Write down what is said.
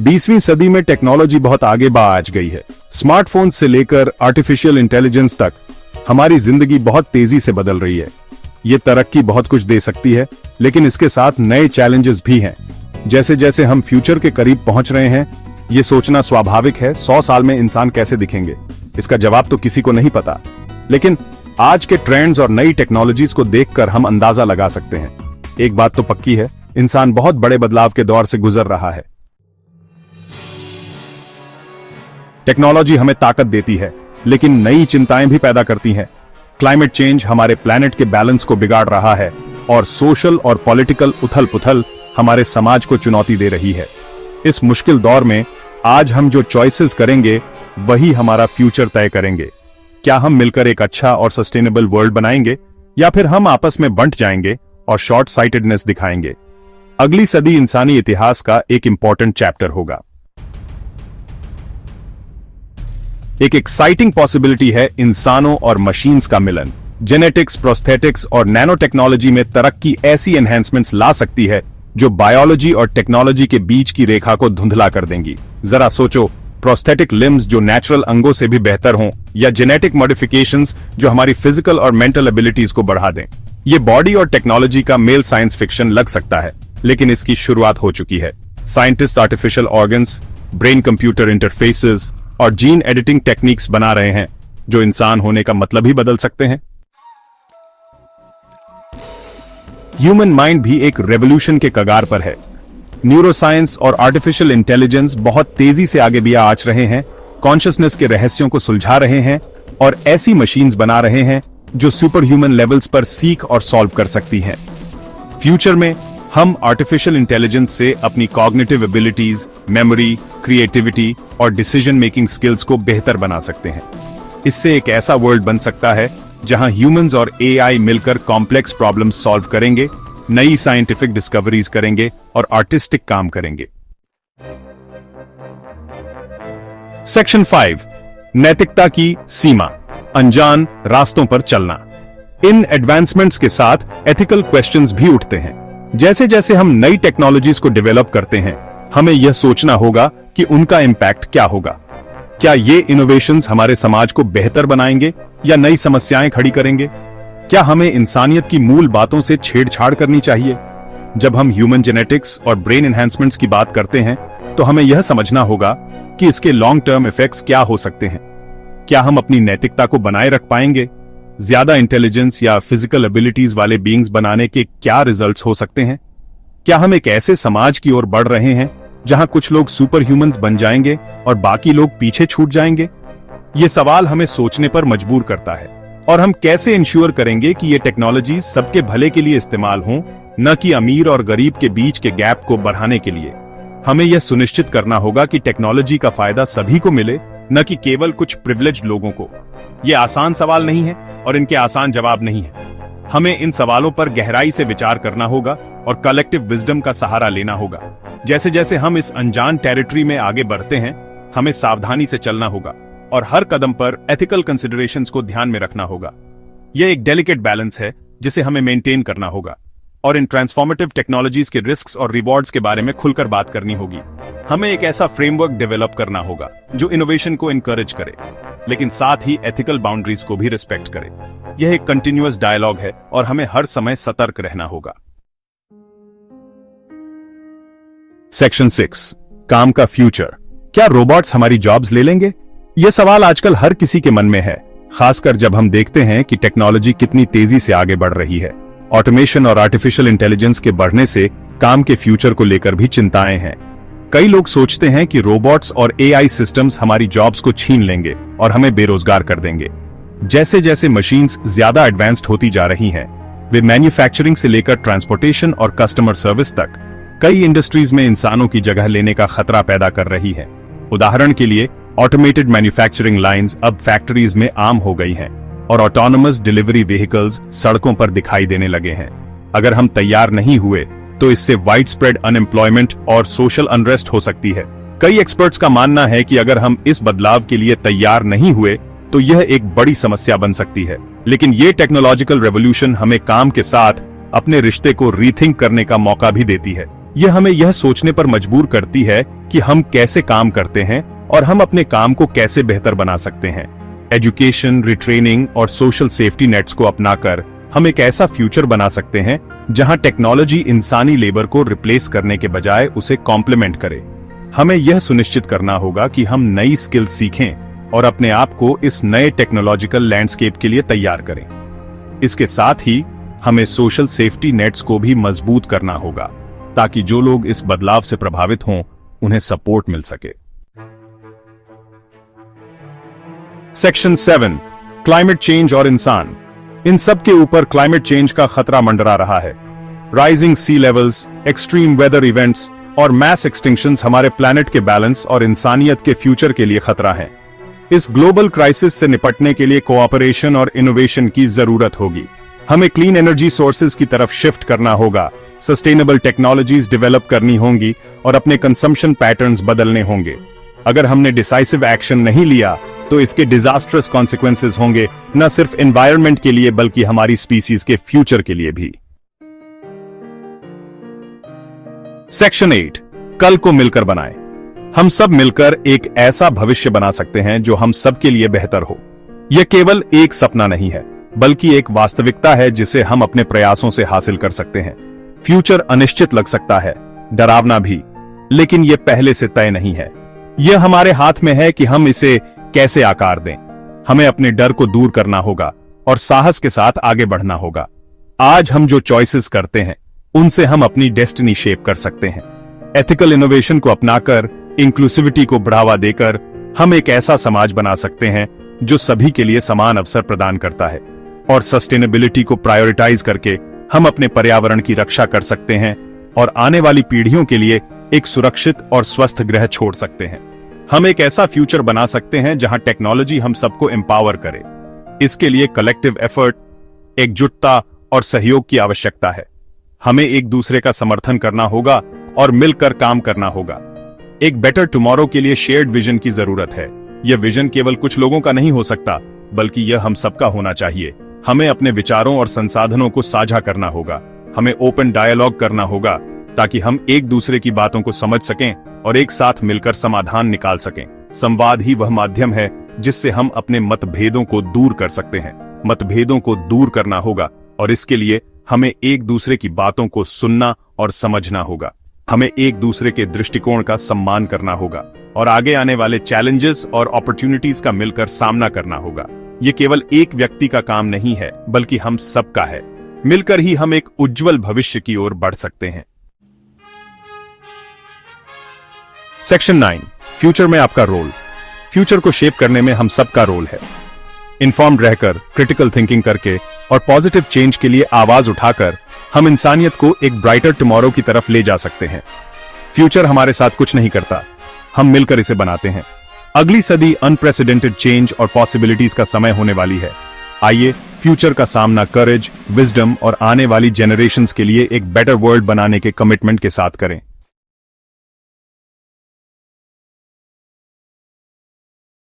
20वीं सदी में टेक्नोलॉजी बहुत आगे बढ़ गई है। स्मार्टफोन से लेकर आर्टिफिशियल इंटेलिजेंस तक हमारी जिंदगी बहुत तेजी से बदल रही है। ये तरक्की बहुत कुछ दे सकती है, लेकिन इसके साथ नए चैलेंजेस भी हैं। जैसे जैसे हम फ्यूचर के करीब पहुंच रहे हैं, ये सोचना स्वाभाविक है 100 साल में इंसान कैसे दिखेंगे। इसका जवाब तो किसी को नहीं पता, लेकिन आज के ट्रेंड्स और नई टेक्नोलॉजीज को देखकर हम अंदाजा लगा सकते हैं। एक बात तो पक्की है, इंसान बहुत बड़े बदलाव के दौर से गुजर रहा है। टेक्नोलॉजी हमें ताकत देती है, लेकिन नई चिंताएं भी पैदा करती हैं। क्लाइमेट चेंज हमारे प्लैनेट के बैलेंस को बिगाड़ रहा है और सोशल और पॉलिटिकल उथल-पुथल हमारे समाज को चुनौती दे रही है। इस मुश्किल दौर में आज हम जो चॉइसेस करेंगे वही हमारा फ्यूचर तय करेंगे। क्या हम मिलकर एक अच्छा और सस्टेनेबल वर्ल्ड बनाएंगे, या फिर हम आपस में बंट जाएंगे और शॉर्ट साइटेडनेस दिखाएंगे। अगली सदी इंसानी इतिहास का एक इंपॉर्टेंट चैप्टर होगा। एक एक्साइटिंग पॉसिबिलिटी है इंसानों और मशीन्स का मिलन। जेनेटिक्स, प्रोस्थेटिक्स और नैनो टेक्नोलॉजी में तरक्की ऐसी एनहेंसमेंट्स ला सकती है जो बायोलॉजी और टेक्नोलॉजी के बीच की रेखा को धुंधला कर देंगी। जरा सोचो, प्रोस्थेटिक लिम्स जो नेचुरल अंगों से भी बेहतर हों, या जेनेटिक मॉडिफिकेशंस जो हमारी फिजिकल और मेंटल एबिलिटीज को बढ़ा दें। ये बॉडी और टेक्नोलॉजी का मेल साइंस फिक्शन लग सकता है, लेकिन इसकी शुरुआत हो चुकी है। Scientist artificial organs, brain computer interfaces और जीन एडिटिंग टेक्निक्स बना रहे हैं जो इंसान होने का मतलब ही बदल सकते हैं। ह्यूमन माइंड भी एक रेवोल्यूशन के कगार पर है। न्यूरोसाइंस और आर्टिफिशियल इंटेलिजेंस बहुत तेजी से आगे भी आच रहे हैं, कॉन्शियसनेस के रहस्यों को सुलझा रहे हैं और ऐसी मशीन्स बना रहे हैं जो सुपर ह्यूमन लेवल्स पर सीख और सॉल्व कर सकती हैं। फ्यूचर में हम आर्टिफिशियल इंटेलिजेंस से अपनी कॉग्निटिव एबिलिटीज, मेमोरी, क्रिएटिविटी और डिसीजन मेकिंग स्किल्स को बेहतर बना सकते हैं। इससे एक ऐसा वर्ल्ड बन सकता है जहां ह्यूमंस और एआई मिलकर कॉम्प्लेक्स प्रॉब्लम्स सॉल्व करेंगे, नई साइंटिफिक डिस्कवरीज करेंगे और आर्टिस्टिक काम करेंगे। सेक्शन 5, नैतिकता की सीमा, अनजान रास्तों पर चलना। इन एडवांसमेंट्स के साथ एथिकल क्वेश्चंस भी उठते हैं। जैसे जैसे हम नई टेक्नोलॉजीज को डेवलप करते हैं, हमें यह सोचना होगा कि उनका इंपैक्ट क्या होगा। क्या ये इनोवेशंस हमारे समाज को बेहतर बनाएंगे या नई समस्याएं खड़ी करेंगे? क्या हमें इंसानियत की मूल बातों से छेड़छाड़ करनी चाहिए? जब हम ह्यूमन जेनेटिक्स और ब्रेन एनहांसमेंट्स की बात करते हैं, तो हमें यह समझना होगा कि इसके लॉन्ग टर्म इफेक्ट्स क्या हो सकते हैं। क्या हम अपनी नैतिकता को बनाए रख पाएंगे? ज्यादा इंटेलिजेंस या फिजिकल एबिलिटीज वाले बीइंग्स बनाने के क्या रिजल्ट्स हो सकते हैं? क्या हम एक ऐसे समाज की ओर बढ़ रहे हैं जहां कुछ लोग सुपर ह्यूमंस बन जाएंगे और बाकी लोग पीछे छूट जाएंगे? ये सवाल हमें सोचने पर मजबूर करता है। और हम कैसे इंश्योर करेंगे कि ये टेक्नोलॉजी सबके भले के लिए इस्तेमाल हों, न कि अमीर और गरीब के बीच के गैप को बढ़ाने के लिए? हमें यह सुनिश्चित करना होगा कि टेक्नोलॉजी का फायदा सभी को मिले, न कि केवल कुछ प्रिविलेज्ड लोगों को। ये आसान सवाल नहीं है और इनके आसान जवाब नहीं है। हमें इन सवालों पर गहराई से विचार करना होगा और कलेक्टिव विजडम का सहारा लेना होगा। जैसे जैसे हम इस अनजान टेरिटरी में आगे बढ़ते हैं, हमें सावधानी से चलना होगा और हर कदम पर एथिकल कंसिडरेशंस को ध्यान में रखना होगा। यह एक डेलिकेट बैलेंस है जिसे हमें मेंटेन करना होगा और इन ट्रांसफॉर्मेटिव टेक्नोलॉजीज के रिस्क्स और रिवॉर्ड्स के बारे में खुलकर बात करनी होगी। हमें एक ऐसा फ्रेमवर्क डेवलप करना होगा जो इनोवेशन को इनकरेज करे, लेकिन साथ ही एथिकल बाउंड्रीज को भी रिस्पेक्ट करे। यह एक कंटिन्यूअस डायलॉग है और हमें हर समय सतर्क रहना होगा। सेक्शन 6, काम का फ्यूचर। क्या रोबोट्स हमारी जॉब्स ले लेंगे? यह सवाल आजकल हर किसी के मन में है, खासकर जब हम देखते हैं कि टेक्नोलॉजी कितनी तेजी से आगे बढ़ रही है। ऑटोमेशन और आर्टिफिशियल इंटेलिजेंस के बढ़ने से काम के फ्यूचर को लेकर भी चिंताएं हैं। कई लोग सोचते हैं कि रोबोट्स और एआई सिस्टम्स हमारी जॉब्स को छीन लेंगे और हमें बेरोजगार कर देंगे। जैसे जैसे मशीन्स ज्यादा एडवांस्ड होती जा रही हैं, वे मैन्युफैक्चरिंग से लेकर ट्रांसपोर्टेशन और कस्टमर सर्विस तक कई इंडस्ट्रीज में इंसानों की जगह लेने का खतरा पैदा कर रही है। उदाहरण के लिए, ऑटोमेटेड मैन्युफैक्चरिंग लाइंस अब फैक्ट्रीज में आम हो गई हैं और ऑटोनोमस डिलीवरी व्हीकल्स सड़कों पर दिखाई देने लगे हैं। अगर हम तैयार नहीं हुए तो इससे वाइड स्प्रेड अनएम्प्लॉयमेंट और सोशल अनरेस्ट हो सकती है। कई एक्सपर्ट्स का मानना है कि अगर हम इस बदलाव के लिए तैयार नहीं हुए तो यह एक बड़ी समस्या बन सकती है। लेकिन ये टेक्नोलॉजिकल रेवोल्यूशन हमें काम के साथ अपने रिश्ते को रीथिंक करने का मौका भी देती है। यह हमें यह सोचने पर मजबूर करती है कि हम कैसे काम करते हैं और हम अपने काम को कैसे बेहतर बना सकते हैं। एजुकेशन, रिट्रेनिंग और सोशल सेफ्टी नेट्स को अपनाकर हम एक ऐसा फ्यूचर बना सकते हैं जहां टेक्नोलॉजी इंसानी लेबर को रिप्लेस करने के बजाय उसे कॉम्प्लीमेंट करे। हमें यह सुनिश्चित करना होगा कि हम नई स्किल सीखें और अपने आप को इस नए टेक्नोलॉजिकल लैंडस्केप के लिए तैयार करें। इसके साथ ही हमें सोशल सेफ्टी नेट्स को भी मजबूत करना होगा ताकि जो लोग इस बदलाव से प्रभावित हों उन्हें सपोर्ट मिल सके। सेक्शन 7, क्लाइमेट चेंज और इंसान। इन सब के ऊपर क्लाइमेट चेंज का खतरा मंडरा रहा है। Rising sea levels, extreme weather events और मैस एक्सटिंक्शंस हमारे प्लैनेट के बैलेंस और इंसानियत के फ्यूचर के लिए खतरा है। इस ग्लोबल क्राइसिस से निपटने के लिए कोऑपरेशन और इनोवेशन की जरूरत होगी। हमें क्लीन एनर्जी सोर्सेज की तरफ शिफ्ट करना होगा, सस्टेनेबल टेक्नोलॉजीज डेवलप करनी होंगी और अपने कंजम्पशन पैटर्न्स बदलने होंगे। अगर हमने डिसाइसिव एक्शन नहीं लिया तो इसके डिजास्ट्रस कॉन्सिक्वेंसेस होंगे, न सिर्फ एनवायरनमेंट के लिए बल्कि हमारी स्पीसीज के फ्यूचर के लिए भी। सेक्शन 8, कल को मिलकर बनाएं। हम सब मिलकर एक ऐसा भविष्य बना सकते हैं जो हम सबके लिए बेहतर हो। यह केवल एक सपना नहीं है बल्कि एक वास्तविकता है जिसे हम अपने प्रयासों से हासिल कर सकते हैं। फ्यूचर अनिश्चित लग सकता है, डरावना भी, लेकिन यह पहले से तय नहीं है। यह हमारे हाथ में है कि हम इसे कैसे आकार दें। हमें अपने डर को दूर करना होगा और साहस के साथ आगे बढ़ना होगा। आज हम जो चॉइसेस करते हैं उनसे हम अपनी डेस्टिनी शेप कर सकते हैं। एथिकल इनोवेशन को अपनाकर, इंक्लूसिविटी को बढ़ावा देकर हम एक ऐसा समाज बना सकते हैं जो सभी के लिए समान अवसर प्रदान करता है। और सस्टेनेबिलिटी को प्रायोरिटाइज करके हम अपने पर्यावरण की रक्षा कर सकते हैं और आने वाली पीढ़ियों के लिए एक सुरक्षित और स्वस्थ ग्रह छोड़ सकते हैं। हम एक ऐसा फ्यूचर बना सकते हैं जहां टेक्नोलॉजी हम सबको एम्पावर करे। इसके लिए कलेक्टिव एफर्ट, एकजुटता और सहयोग की आवश्यकता है। हमें एक दूसरे का समर्थन करना होगा और मिलकर काम करना होगा। एक बेटर टुमारो के लिए शेयर्ड विजन की जरूरत है। यह विजन केवल कुछ लोगों का नहीं हो सकता बल्कि यह हम सबका होना चाहिए। हमें अपने विचारों और संसाधनों को साझा करना होगा। हमें ओपन डायलॉग करना होगा ताकि हम एक दूसरे की बातों को समझ सकें और एक साथ मिलकर समाधान निकाल सकें। संवाद ही वह माध्यम है जिससे हम अपने मतभेदों को दूर कर सकते हैं। मतभेदों को दूर करना होगा और इसके लिए हमें एक दूसरे की बातों को सुनना और समझना होगा। हमें एक दूसरे के दृष्टिकोण का सम्मान करना होगा और आगे आने वाले चैलेंजेस और अपॉर्चुनिटीज का मिलकर सामना करना होगा। ये केवल एक व्यक्ति का काम नहीं है बल्कि हम सबका है। मिलकर ही हम एक उज्जवल भविष्य की ओर बढ़ सकते हैं। सेक्शन 9, फ्यूचर में आपका रोल। फ्यूचर को शेप करने में हम सबका रोल है। इन्फॉर्म्ड रहकर, क्रिटिकल थिंकिंग करके और पॉजिटिव चेंज के लिए आवाज उठाकर हम इंसानियत को एक ब्राइटर टुमारो की तरफ ले जा सकते हैं। फ्यूचर हमारे साथ कुछ नहीं करता, हम मिलकर इसे बनाते हैं। अगली सदी अनप्रेसिडेंटेड चेंज और पॉसिबिलिटीज का समय होने वाली है। आइए फ्यूचर का सामना करेज, विजडम और आने वाली जेनरेशंस के लिए एक बेटर वर्ल्ड बनाने के कमिटमेंट के साथ करें।